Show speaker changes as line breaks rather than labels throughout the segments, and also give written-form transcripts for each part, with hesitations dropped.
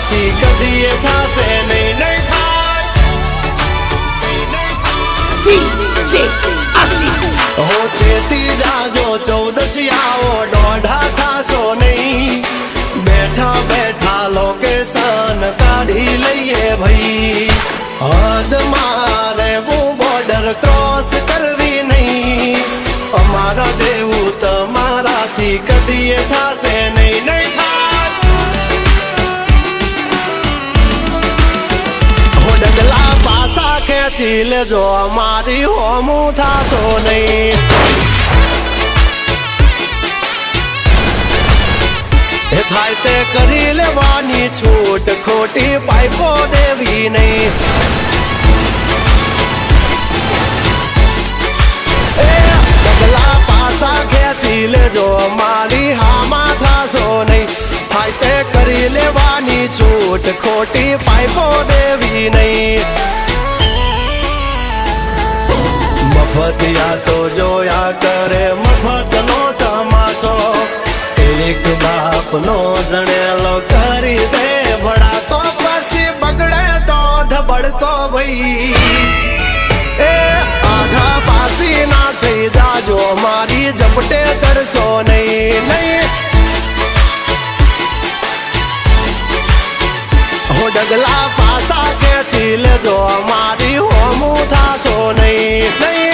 મારાથી કદીએ થાશે નહીં નહીં થાય હો ચેતી જાજો 14 આવો દોઢા થાશો નહીં બેઠા બેઠા લોકેશન કાઢી લઈએ ભાઈ હદ મારે બોર્ડર ક્રોસ કરવી નહીં અમારા જેવું તમારાથી કદીએ થાશે નહીં નહીં થાય હો ડગલા પાસા ખેંચી લેજો અમારી હોમું થાશો નહીં થાય તે કરી લેવાની છૂટ ખોટી પાઇપો દેવી નહીં ડગલા પાસા ખેંચી લેજો મારી હામાં થાશો નહીં થાય તે કરી લેવાની છૂટ ખોટી પાઇપો દેવી નહીં મફતિયા તો જોયા કરે મફતનો તમાશો એક બાપ નો જણેલો કરી દે ભડા તો પછી બગડે તો ધબડકો ભાઈ એ આઘા પાસી ના થઈ જાજો મારી ઝપટે ચડશો નહીં નહીં હો ડગલા પાસા ખેંચી લેજો મારી હોમું થાશો નહીં નહીં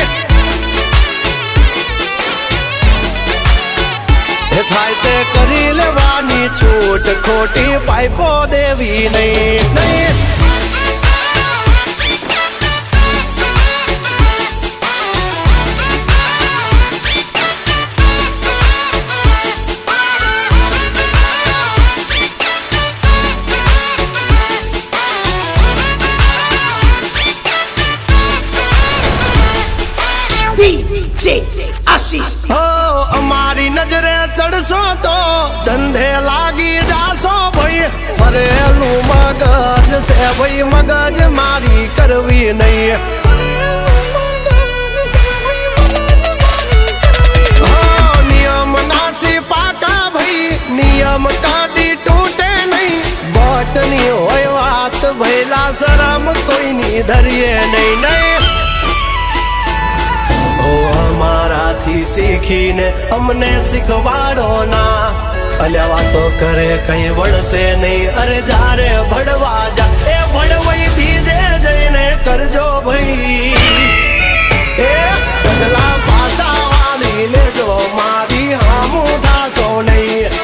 થાય તે કરી લેવાની છૂટ ખોટી પાઇપો દેવી નહીં નહીં અમારી નજરે ચડશો તો ધંધે લાગી જાશો ભાઈ ભરેલું મગજ છે ભાઈ મગજ મારી કરવી નહીં નિયમ નાસી પાકા ભાઈ નિયમ કદી તૂટે નહીં બટની હોય વાત ભૈલા શરમ કોઈની ધરીએ નહીં નહીં અમારાથી શીખીને અમને શીખવાડો ના અલ્યા વાતો કરે કઈ વળશે નહીં અરે જારે ભડવા જા એ ભડવાઈ બીજે જઈને કરજો ભાઈ એ ડગલા પાછા વાળી લેજો મારી હામું થાશો નહીં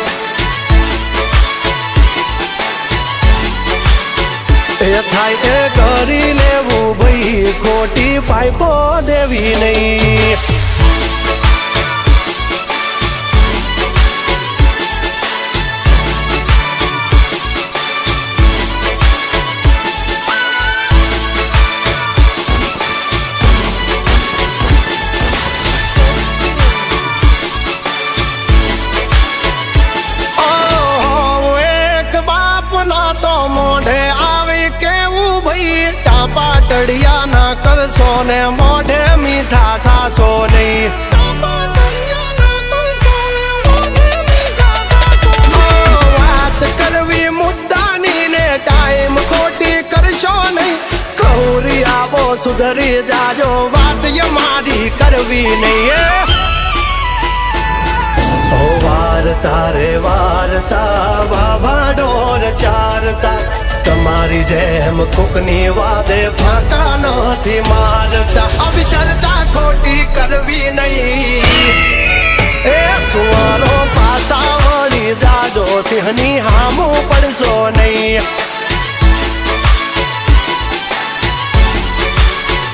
એ થાય એ કરી લેવું ભાઈ ખોટી પાઇપો દેવી નહીં પાટડિયા ના કરશો ને મોઢે મીઠા થાશો નહીં વાત કરવી મુદ્દાની ને ટાઈમ ખોટી કરશો નહીં કૌરી આવો સુધરી જાજો વાત મારી કરવી નહીં વારતા રે વારતા બાબા ઢોર ચારતા તમારી જેમ કોકની વાદે ફાંકા નથી મારતા આવી ચર્ચા ખોટી કરવી નહીં એ સુવારો પાસા વળી જાજો સિંહની હામું પડશો નહીં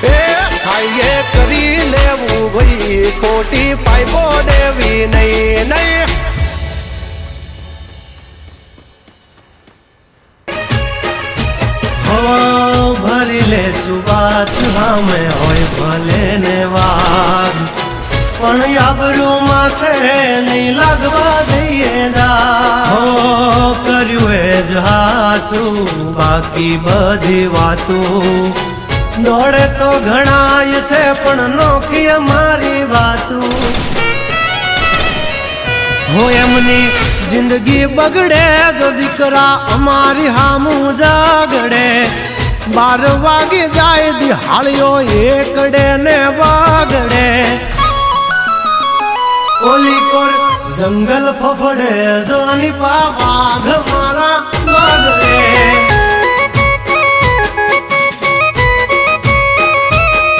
એ હાઈએ કરી લેવું ભાઈ ખોટી પાઇપો દેવી નહીં નહીં ભરી લેશું વાત સામે હોય ભલે ને વાત પણ આબરૂ માથે નહીં લાગવા દઈએ દા કર્યું એ જ હાચું બાકી બધી વાતું દોડે તો ઘણાય છે પણ નોકી મારી વાતું હો એમની जिंदगी बगड़े जो दीकरा अमारी हामू जागड़े 12 वागे जाए दिहाड़ियो एकड़े ने बागड़े ओली कोर जंगल फफड़े जानी पा बाघ मारा बागड़े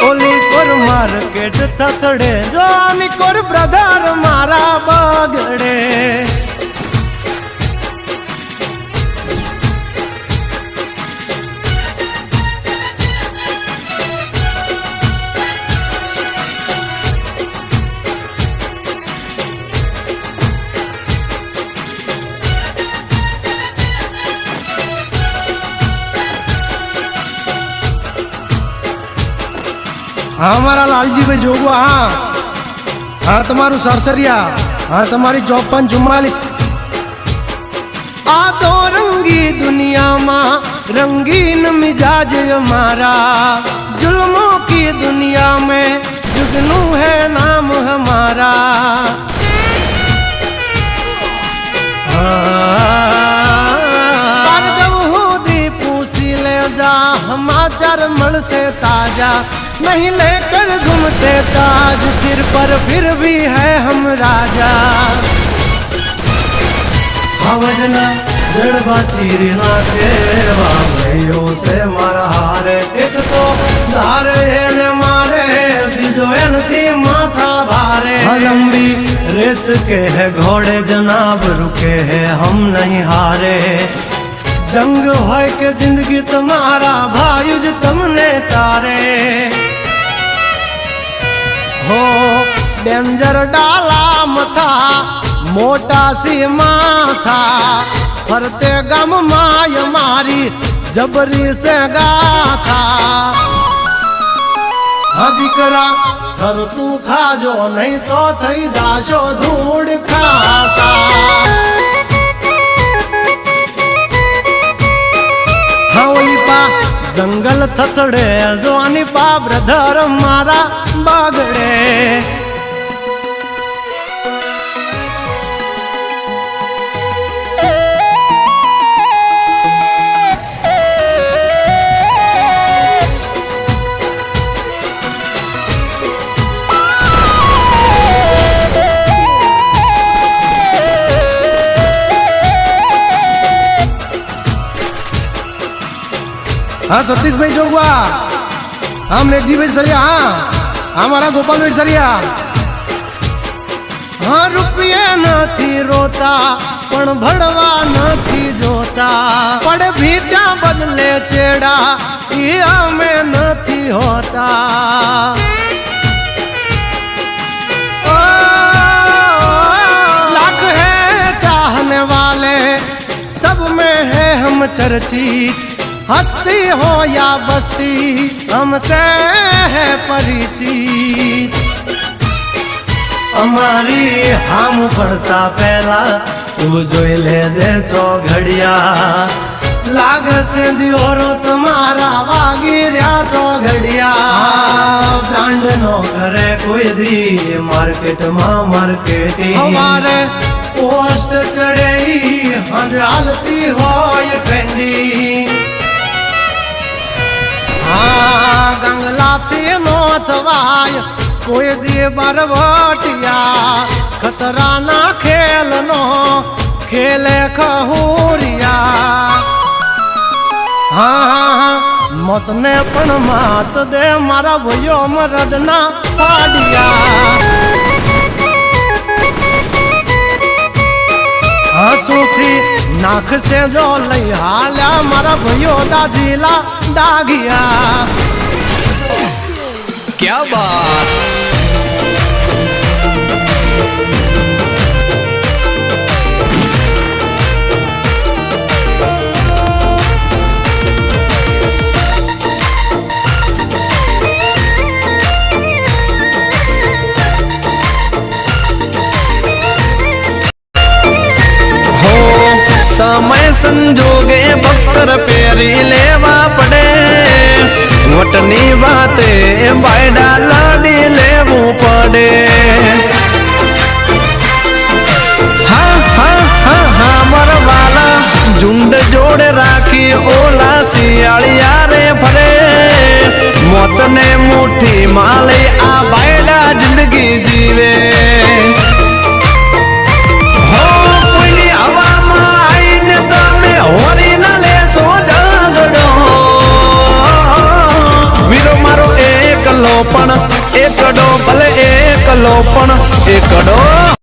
ओली कोर मार्केट थथड़े जानी कोर ब्रदर मारा बागड़े हाँ हमारा लालजी भाई जोगवा हाँ तुम्हारू सरसरिया हाँ तुम्हारी 5444 आ दो रंगी दुनिया माँ रंगीन मिजाज हमारा जुल्मों की दुनिया में जुगनू है नाम हमारा ले जा समाचार मल से ताजा नहीं लेकर घूमते ताज सिर पर फिर भी है हम राजा हवजना जड़बा चीरना के भाइयों से मारा हारे एक तो धारे ने मारे बिजोयन थी माथा भारे लंबी रेस के है घोड़े जनाब रुके हैं हम नहीं हारे जंग है के जिंदगी तुम्हारा भायुज तुमने तारे हो डेंजर डाला मथा मोटा सी माथा फरते गम माय मारी जबरी से गाथा अधिकरा कर तू खा जो नहीं तो थई जाशो धूड़ खाता जंगल थथड़े जोनी पा ब्रदर मारा बागड़े हाँ सतीश भाई जोगवा हाँ मेघजी भाई सरिया हाँ हमारा गोपाल भाई सरिया हाँ रुपये नहीं रोता पण भड़वा नहीं जोता पड़े भी क्या बदले चेड़ा ये में नहीं होता लाख है चाहने वाले सब में है हम चर्चित हस्ती हो या बस्ती हमसे है परिचित हमारी हम पड़ता पहला तू जो ले जे चौघड़िया लाग से दियोरो तुम्हारा वागिरिया चौघड़िया ब्रांड नो करे कोई दी मार्केट मार्केटिंग हमारे पोस्ट चढ़े हजालती हो ये ट्रेंडिंग हाँ गंगला थी नो थवाय कोई दी बरवटिया खतरा ना खेल नो खेले खहूरिया हाँ मत ने पण मात दे मारा भयो मरद ना पाडिया हंसूथी नाक से जो लई हाल्या मारा भयो दाजीला डागिया
क्या बात
समय संजोगे बख्तर पेरी लेवा पड़े वटनी बाते बायडा लाडी लेवू पड़े हाँ हाँ हाँ
ધીમા